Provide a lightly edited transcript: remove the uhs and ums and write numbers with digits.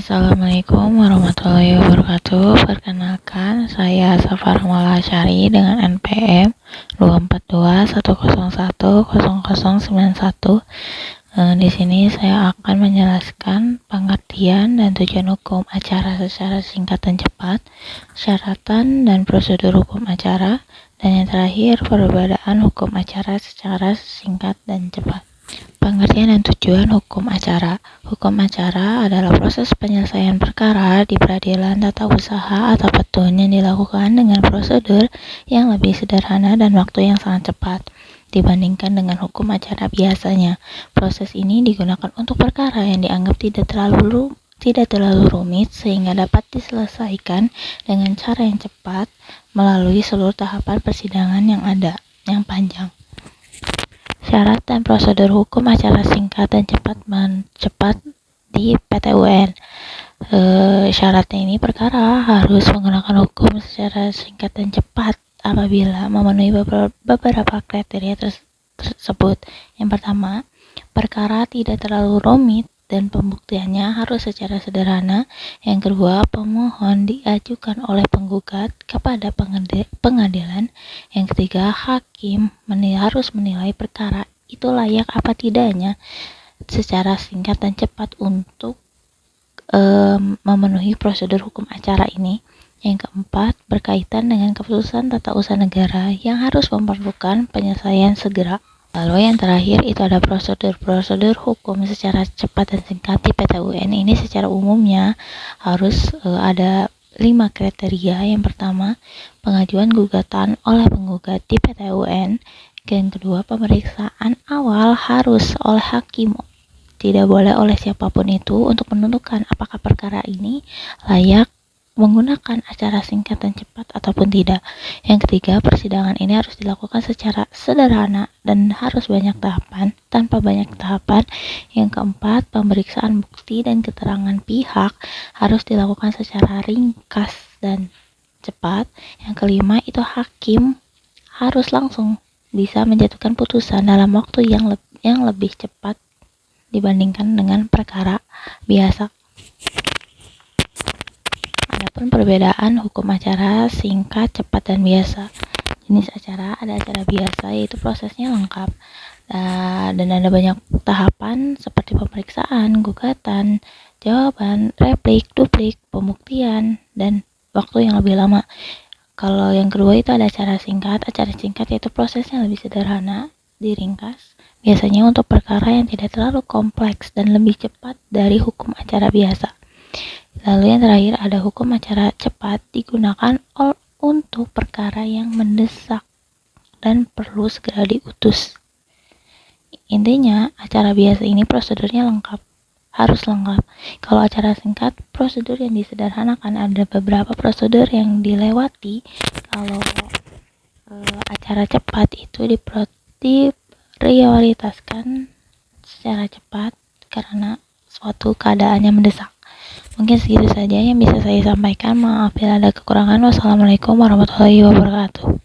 Assalamualaikum warahmatullahi wabarakatuh. Perkenalkan, saya Safar Malasyari dengan NPM 242101091. Di sini saya akan menjelaskan pengertian dan tujuan hukum acara secara singkat dan cepat, syaratan dan prosedur hukum acara, dan yang terakhir perbedaan hukum acara secara singkat dan cepat. Pengertian dan tujuan hukum acara. Hukum acara adalah proses penyelesaian perkara di peradilan tata usaha atau petun yang dilakukan dengan prosedur yang lebih sederhana dan waktu yang sangat cepat dibandingkan dengan hukum acara biasanya. Proses ini digunakan untuk perkara yang dianggap tidak terlalu rumit sehingga dapat diselesaikan dengan cara yang cepat melalui seluruh tahapan persidangan yang panjang. Syarat dan prosedur hukum acara singkat dan cepat di PT-UN. Syaratnya ini perkara harus menggunakan hukum secara singkat dan cepat apabila memenuhi beberapa kriteria tersebut. Yang pertama, perkara tidak terlalu rumit dan pembuktiannya harus secara sederhana. Yang kedua, pemohon diajukan oleh penggugat kepada pengadilan. Yang ketiga, hakim harus menilai perkara itu layak apa tidaknya secara singkat dan cepat untuk memenuhi prosedur hukum acara ini. Yang keempat, berkaitan dengan keputusan tata usaha negara yang harus memerlukan penyelesaian segera. Lalu yang terakhir itu ada prosedur hukum secara cepat dan singkat di PT-UN. Ini secara umumnya harus ada 5 kriteria. Yang pertama, pengajuan gugatan oleh penggugat di PT-UN. Yang kedua, pemeriksaan awal harus oleh hakim, tidak boleh oleh siapapun itu, untuk menentukan apakah perkara ini layak menggunakan acara singkat dan cepat ataupun tidak. Yang ketiga, persidangan ini harus dilakukan secara sederhana dan harus tanpa banyak tahapan. Yang keempat, pemeriksaan bukti dan keterangan pihak harus dilakukan secara ringkas dan cepat. Yang kelima, itu hakim harus langsung bisa menjatuhkan putusan dalam waktu yang lebih cepat dibandingkan dengan perkara biasa. Adapun perbedaan hukum acara singkat, cepat, dan biasa. Jenis acara, ada acara biasa yaitu prosesnya lengkap dan ada banyak tahapan seperti pemeriksaan, gugatan, jawaban, replik, duplik, pembuktian, dan waktu yang lebih lama. Kalau yang kedua itu ada acara singkat yaitu prosesnya lebih sederhana, diringkas, biasanya untuk perkara yang tidak terlalu kompleks dan lebih cepat dari hukum acara biasa. Lalu yang terakhir ada hukum acara cepat, digunakan untuk perkara yang mendesak dan perlu segera diutus. Intinya, acara biasa ini prosedurnya harus lengkap. Kalau acara singkat, prosedur yang disederhanakan, ada beberapa prosedur yang dilewati. Kalau acara cepat itu diprioritaskan secara cepat karena suatu keadaan yang mendesak. Mungkin segitu saja yang bisa saya sampaikan. Maaf bila ada kekurangan. Wassalamualaikum warahmatullahi wabarakatuh.